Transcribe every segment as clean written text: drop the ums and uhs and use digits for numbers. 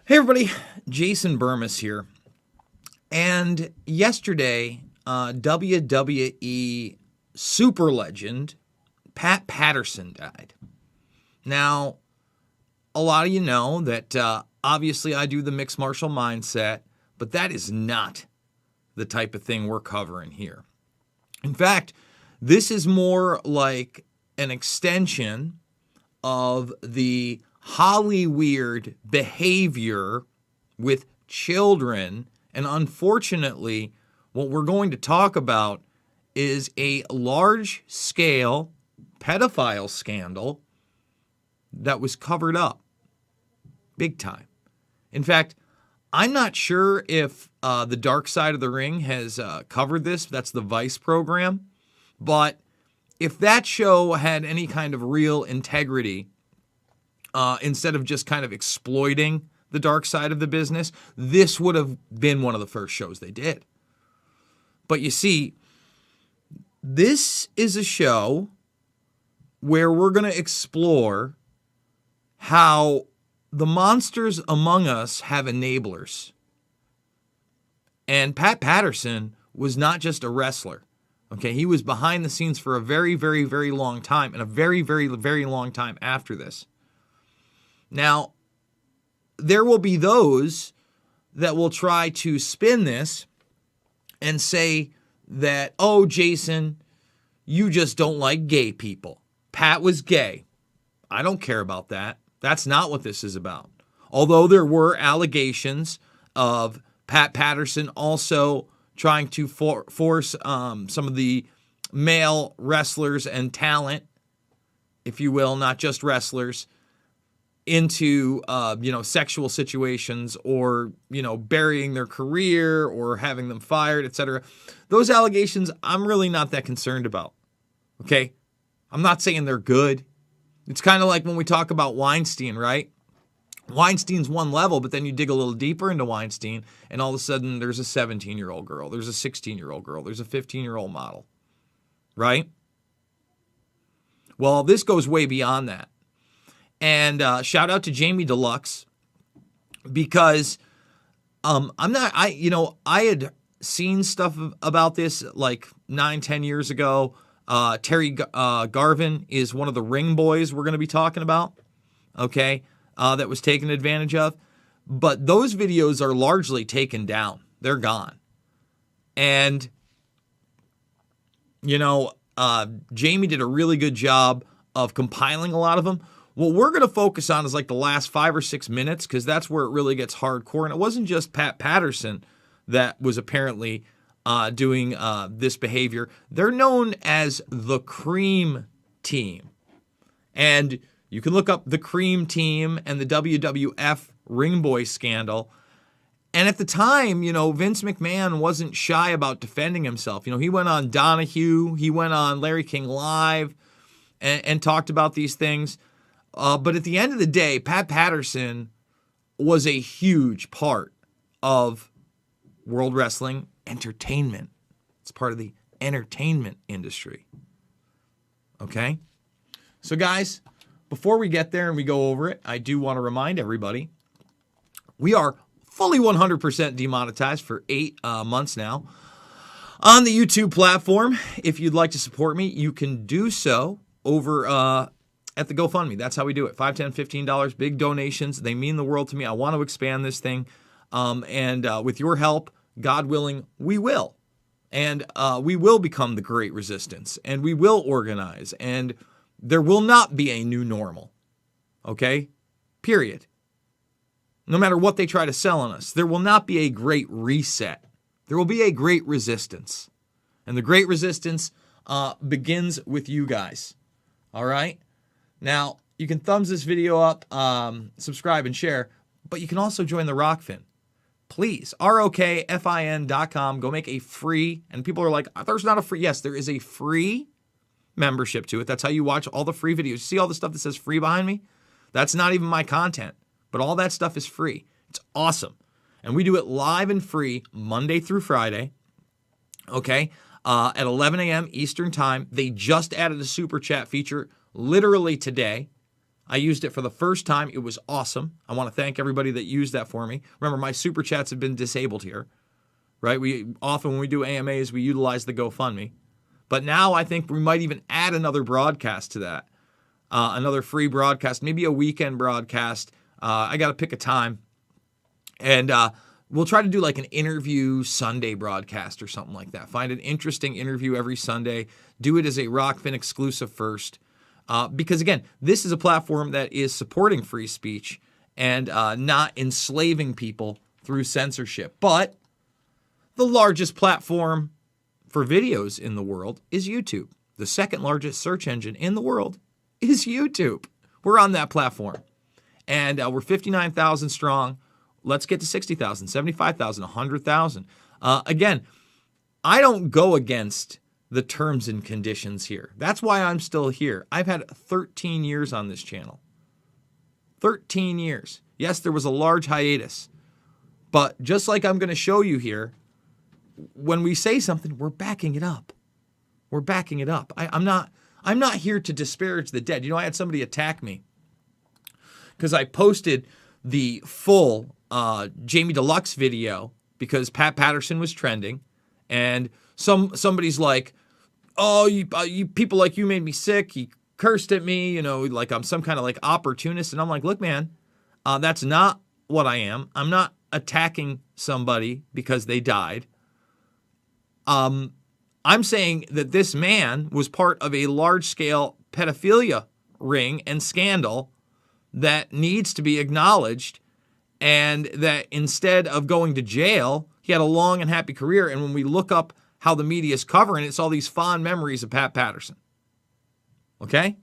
Hey everybody, Jason Burmis here. And yesterday, WWE super legend Pat Patterson died. Now, a lot of you know that obviously I do the mixed martial mindset, but that is not the type of thing we're covering here. In fact, this is more like an extension of the Hollyweird behavior with children. And unfortunately, what we're going to talk about is a large-scale pedophile scandal that was covered up big time. In fact, I'm not sure if the Dark Side of the Ring has covered this. That's the Vice program. But if that show had any kind of real integrity, instead of just kind of exploiting the dark side of the business, this would have been one of the first shows they did. But you see, this is a show where we're going to explore how the monsters among us have enablers. And Pat Patterson was not just a wrestler. Okay, he was behind the scenes for a very, very, very long time, and a very, very, very long time after this. Now, there will be those that will try to spin this and say that, oh, Jason, you just don't like gay people. Pat was gay. I don't care about that. That's not what this is about. Although there were allegations of Pat Patterson also trying to force some of the male wrestlers and talent, if you will, not just wrestlers, into sexual situations, or burying their career or having them fired, etc. Those allegations I'm really not that concerned about. Okay? I'm not saying they're good. It's kind of like when we talk about Weinstein, right? Weinstein's one level, but then you dig a little deeper into Weinstein, and all of a sudden there's a 17-year-old girl, there's a 16-year-old girl, there's a 15-year-old model, right? Well, this goes way beyond that. And shout out to Jamie Deluxe, because I had seen stuff about this like 9-10 years ago. Terry Garvin is one of the ring boys we're going to be talking about, okay, that was taken advantage of. But those videos are largely taken down. They're gone. And, Jamie did a really good job of compiling a lot of them. What we're going to focus on is like the last 5 or 6 minutes, because that's where it really gets hardcore. And it wasn't just Pat Patterson that was apparently doing this behavior. They're known as the Cream Team. And you can look up the Cream Team and the WWF Ring Boy scandal. And at the time, Vince McMahon wasn't shy about defending himself. He went on Donahue, he went on Larry King Live and talked about these things. But at the end of the day, Pat Patterson was a huge part of World Wrestling entertainment. It's part of the entertainment industry. Okay? So guys, before we get there and we go over it, I do want to remind everybody, we are fully 100% demonetized for 8 months now on the YouTube platform. If you'd like to support me, you can do so over at the GoFundMe. That's how we do it. $5, $10, $15, big donations. They mean the world to me. I want to expand this thing. And with your help, God willing, we will. And we will become the great resistance. And we will organize. And there will not be a new normal. Okay? Period. No matter what they try to sell on us, there will not be a great reset. There will be a great resistance. And the great resistance begins with you guys. All right? Now, you can thumbs this video up, subscribe, and share, but you can also join the Rockfin. Please, ROKFIN.com. Go make a free, and people are like, there's not a free. Yes, there is a free membership to it. That's how you watch all the free videos. See all the stuff that says free behind me? That's not even my content, but all that stuff is free. It's awesome. And we do it live and free Monday through Friday, okay, at 11 a.m. Eastern Time. They just added a super chat feature literally today. I used it for the first time. It was awesome. I want to thank everybody that used that for me. Remember, my super chats have been disabled here, right? We often, when we do AMAs, we utilize the GoFundMe. But now I think we might even add another broadcast to that, another free broadcast, maybe a weekend broadcast. I got to pick a time. And we'll try to do like an interview Sunday broadcast or something like that. Find an interesting interview every Sunday. Do it as a Rockfin exclusive first. Because, again, this is a platform that is supporting free speech and not enslaving people through censorship. But the largest platform for videos in the world is YouTube. The second largest search engine in the world is YouTube. We're on that platform. And we're 59,000 strong. Let's get to 60,000, 75,000, 100,000. Again, I don't go against the terms and conditions here. That's why I'm still here. I've had 13 years on this channel. 13 years. Yes, there was a large hiatus. But just like I'm going to show you here, when we say something, we're backing it up. We're backing it up. I'm not here to disparage the dead. You know, I had somebody attack me because I posted the full Jamie Deluxe video because Pat Patterson was trending, and somebody's like, "Oh, you people like you made me sick." He cursed at me, you know, like I'm some kind of like opportunist, and I'm like, "Look, man, that's not what I am. I'm not attacking somebody because they died. I'm saying that this man was part of a large-scale pedophilia ring and scandal that needs to be acknowledged, and that instead of going to jail, he had a long and happy career. And when we look up how the media is covering it, it's all these fond memories of Pat Patterson. Okay?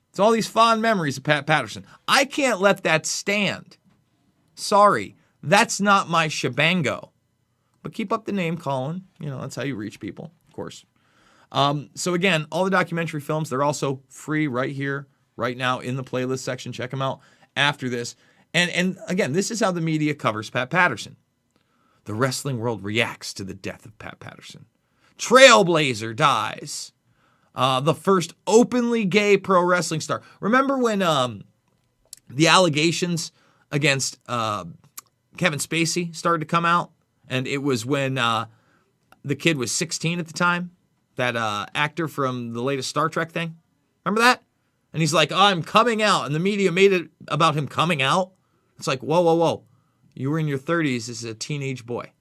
It's all these fond memories of Pat Patterson. I can't let that stand. Sorry. That's not my shebango. But keep up the name calling. You know, that's how you reach people, of course. So again, all the documentary films, they're also free right here, right now in the playlist section. Check them out after this. And again, this is how the media covers Pat Patterson. The wrestling world reacts to the death of Pat Patterson. Trailblazer dies. The first openly gay pro wrestling star. Remember when the allegations against Kevin Spacey started to come out? And it was when the kid was 16 at the time. That actor from the latest Star Trek thing. Remember that? And he's like, "Oh, I'm coming out." And the media made it about him coming out. It's like, whoa, whoa, whoa. You were in your 30s as a teenage boy.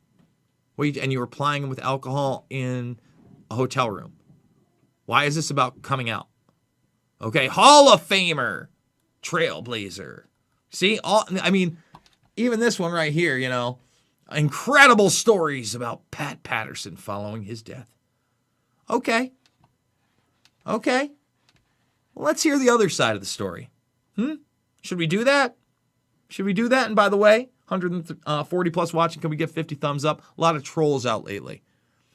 And you were plying him with alcohol in a hotel room. Why is this about coming out? Okay, Hall of Famer, Trailblazer. See, even this one right here, you know, incredible stories about Pat Patterson following his death. Okay. Well, let's hear the other side of the story. Should we do that? And by the way, 140 plus watching. Can we get 50 thumbs up? A lot of trolls out lately.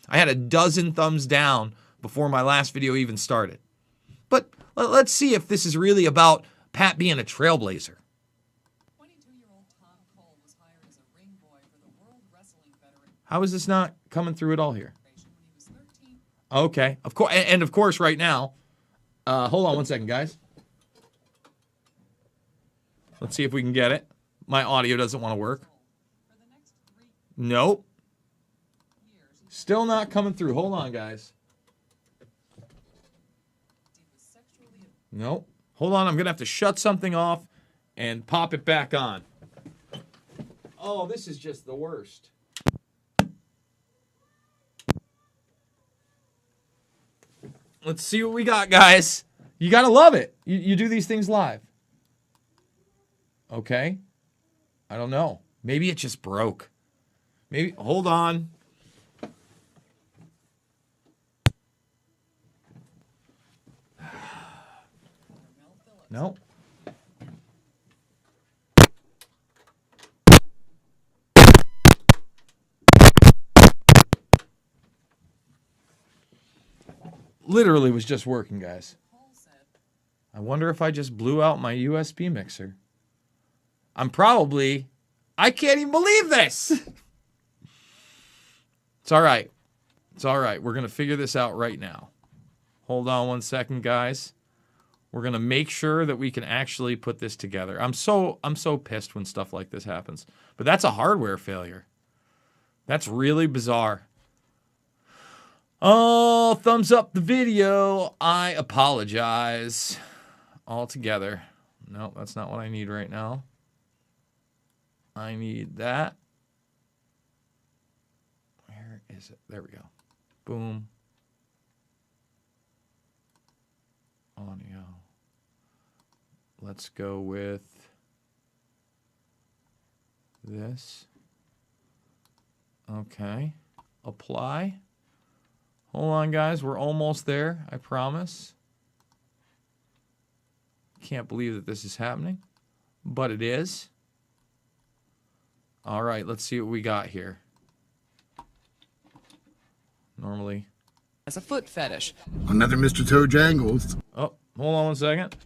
I had a dozen thumbs down before my last video even started. But let's see if this is really about Pat being a trailblazer. 22-year-old Tom Cole was hired as a ring boy for the World Wrestling Federation. How is this not coming through at all here? When he was 13. Okay, of course, and of course, right now. Hold on one second, guys. Let's see if we can get it. My audio doesn't want to work. For the next 3 Nope. years, he Still not coming through. Hold on, guys. was sexually Nope. Hold on. I'm going to have to shut something off and pop it back on. Oh, this is just the worst. Let's see what we got, guys. You got to love it. You do these things live. Okay. I don't know. Maybe it just broke. Maybe. Hold on. No. Literally was just working, guys. Cole said, I wonder if I just blew out my USB mixer. I can't even believe this. It's all right. It's all right. We're going to figure this out right now. Hold on one second, guys. We're going to make sure that we can actually put this together. I'm so pissed when stuff like this happens. But that's a hardware failure. That's really bizarre. Oh, thumbs up the video. I apologize altogether. No, that's not what I need right now. I need that. Where is it? There we go. Boom. Audio. Let's go with this. Okay. Apply. Hold on, guys. We're almost there. I promise. Can't believe that this is happening, but it is. All right, let's see what we got here. Normally. As a foot fetish. Another Mr. Toe Jangles. Oh, hold on one second.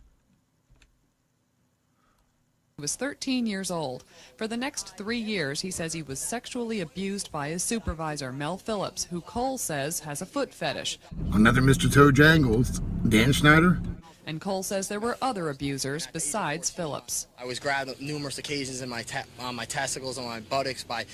He was 13 years old. For the next 3 years, he says he was sexually abused by his supervisor, Mel Phillips, who Cole says has a foot fetish. Another Mr. Toe Jangles. Dan Schneider. And Cole says there were other abusers besides Phillips. I was grabbed on numerous occasions in on my testicles and my buttocks by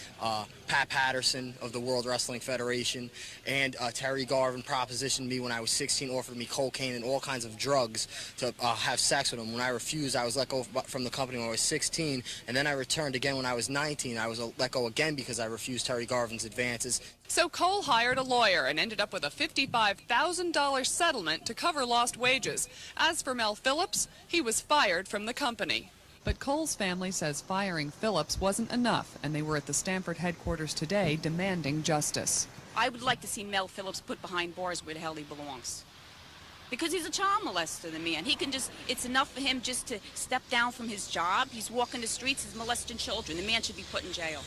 Pat Patterson of the World Wrestling Federation, and Terry Garvin propositioned me when I was 16, offered me cocaine and all kinds of drugs to have sex with him. When I refused, I was let go from the company when I was 16, and then I returned again when I was 19. I was let go again because I refused Terry Garvin's advances. So Cole hired a lawyer and ended up with a $55,000 settlement to cover lost wages. As for Mel Phillips, he was fired from the company. But Cole's family says firing Phillips wasn't enough, and they were at the Stamford headquarters today demanding justice. I would like to see Mel Phillips put behind bars where the hell he belongs. Because he's a child molester, the man. He can just, it's enough for him just to step down from his job. He's walking the streets, he's molesting children. The man should be put in jail.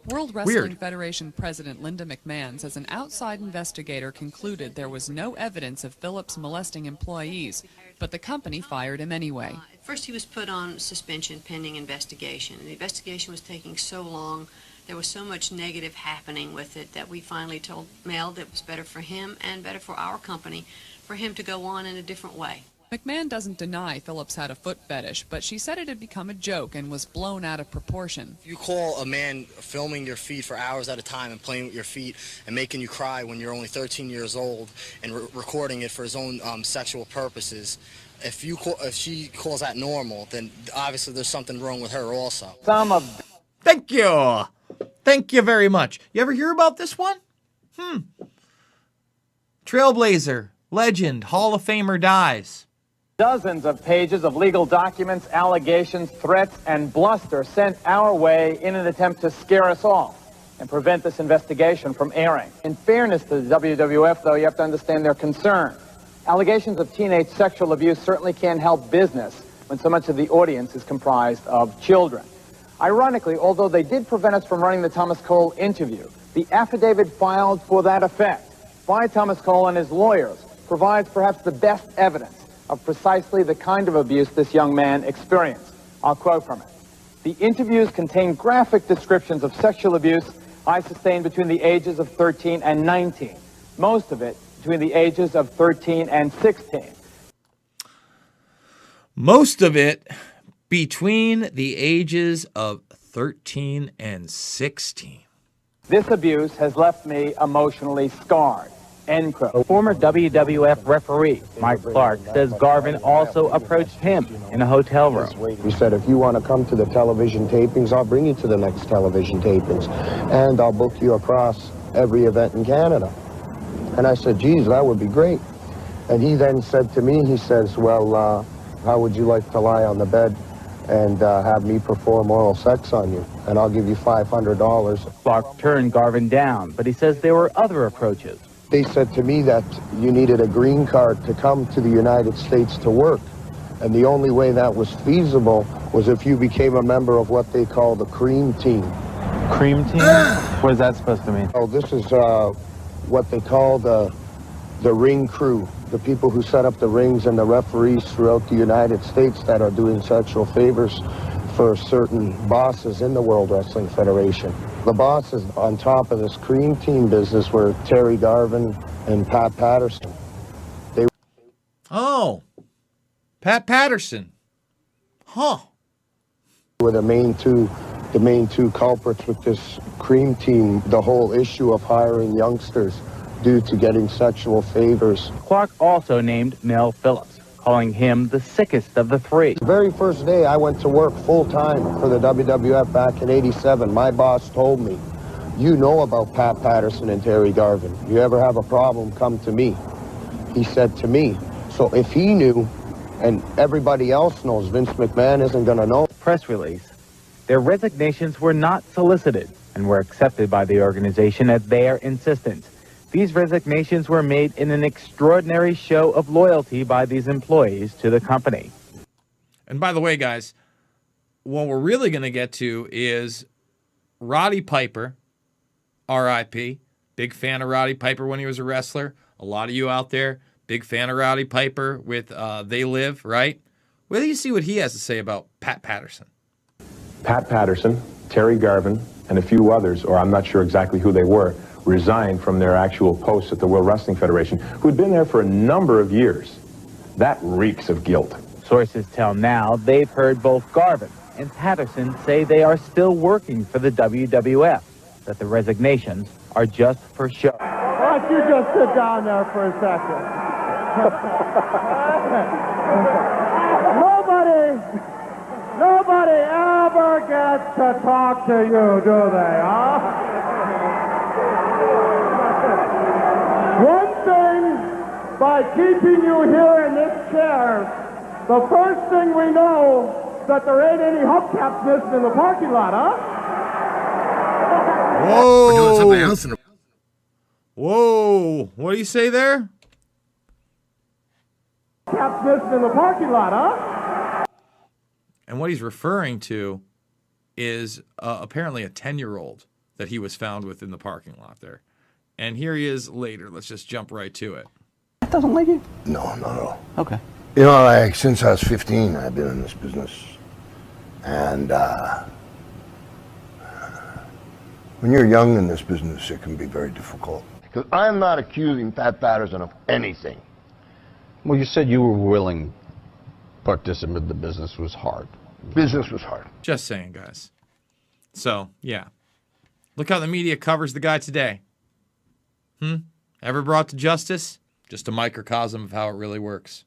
World Wrestling Federation President Linda McMahon says an outside investigator concluded there was no evidence of Phillips molesting employees, but the company fired him anyway. At first he was put on suspension pending investigation. The investigation was taking so long, there was so much negative happening with it that we finally told Mel that it was better for him and better for our company for him to go on in a different way. McMahon doesn't deny Phillips had a foot fetish, but she said it had become a joke and was blown out of proportion. If you call a man filming your feet for hours at a time and playing with your feet and making you cry when you're only 13 years old and recording it for his own sexual purposes, if she calls that normal, then obviously there's something wrong with her also. Thank you. Thank you very much. You ever hear about this one? Trailblazer, legend, Hall of Famer dies. Dozens of pages of legal documents, allegations, threats, and bluster sent our way in an attempt to scare us all and prevent this investigation from airing. In fairness to the WWF, though, you have to understand their concern. Allegations of teenage sexual abuse certainly can't help business when so much of the audience is comprised of children. Ironically, although they did prevent us from running the Thomas Cole interview, the affidavit filed for that effect by Thomas Cole and his lawyers provides perhaps the best evidence of precisely the kind of abuse this young man experienced. I'll quote from it. The interviews contain graphic descriptions of sexual abuse I sustained between the ages of 13 and 19, most of it between the ages of 13 and 16. Most of it between the ages of 13 and 16. This abuse has left me emotionally scarred. End quote. A former WWF referee, Mike Clark, says Garvin also approached him in a hotel room. He said, if you want to come to the television tapings, I'll bring you to the next television tapings, and I'll book you across every event in Canada. And I said, geez, that would be great. And he then said to me, he says, well, how would you like to lie on the bed and have me perform oral sex on you? And I'll give you $500. Clark turned Garvin down, but he says there were other approaches. They said to me that you needed a green card to come to the United States to work. And the only way that was feasible was if you became a member of what they call the cream team. Cream team? What is that supposed to mean? Oh, this is what they call the ring crew, the people who set up the rings and the referees throughout the United States that are doing sexual favors for certain bosses in the World Wrestling Federation. The bosses on top of this cream team business were Terry Garvin and Pat Patterson. Pat Patterson. Huh. Were the main two culprits with this cream team, the whole issue of hiring youngsters due to getting sexual favors. Clark also named Mel Phillips, calling him the sickest of the three. The very first day I went to work full-time for the WWF back in '87, my boss told me, you know about Pat Patterson and Terry Garvin. You ever have a problem, come to me. He said to me. So if he knew, and everybody else knows, Vince McMahon isn't going to know. Press release. Their resignations were not solicited and were accepted by the organization at their insistence. These resignations were made in an extraordinary show of loyalty by these employees to the company. And by the way, guys, what we're really going to get to is Roddy Piper, R.I.P. Big fan of Roddy Piper when he was a wrestler. A lot of you out there, big fan of Roddy Piper with They Live, right? Well, you see what he has to say about Pat Patterson. Pat Patterson, Terry Garvin, and a few others, or I'm not sure exactly who they were, resigned from their actual posts at the World Wrestling Federation, who'd been there for a number of years. That reeks of guilt. Sources tell now they've heard both Garvin and Patterson say they are still working for the WWF, that the resignations are just for show. Why don't you just sit down there for a second? Nobody ever gets to talk to you, do they, huh? One thing, by keeping you here in this chair, the first thing we know that there ain't any hubcaps missing in the parking lot, huh? Whoa! We're doing something else. Whoa! What do you say there? Hubcaps missing in the parking lot, huh? And what he's referring to is apparently a 10-year-old that he was found with in the parking lot there. And here he is later. Let's just jump right to it. That doesn't like you? No, not at all. Okay. You know, like, since I was 15, I've been in this business. And when you're young in this business, it can be very difficult. Because I'm not accusing Pat Patterson of anything. Well, you said you were willing participant in the business was hard. Business was hard. Just saying, guys. So, yeah. Look how the media covers the guy today. Ever brought to justice? Just a microcosm of how it really works.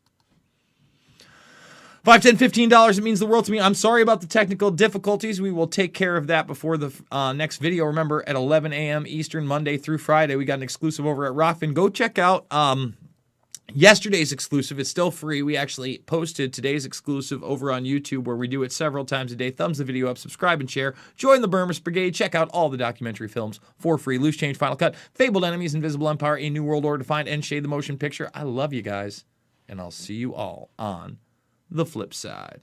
$5, $10, $15, it means the world to me. I'm sorry about the technical difficulties. We will take care of that before the next video. Remember, at 11 a.m. Eastern, Monday through Friday, we got an exclusive over at Rockfin. Go check out yesterday's exclusive. It's still free. We actually posted today's exclusive over on YouTube, where we do it several times a day. Thumbs the video up, subscribe and share. Join the Burmese Brigade. Check out all the documentary films for free. Loose Change, Final Cut, Fabled Enemies, Invisible Empire, A New World Order to Find, and Shade the Motion Picture. I love you guys, and I'll see you all on the flip side.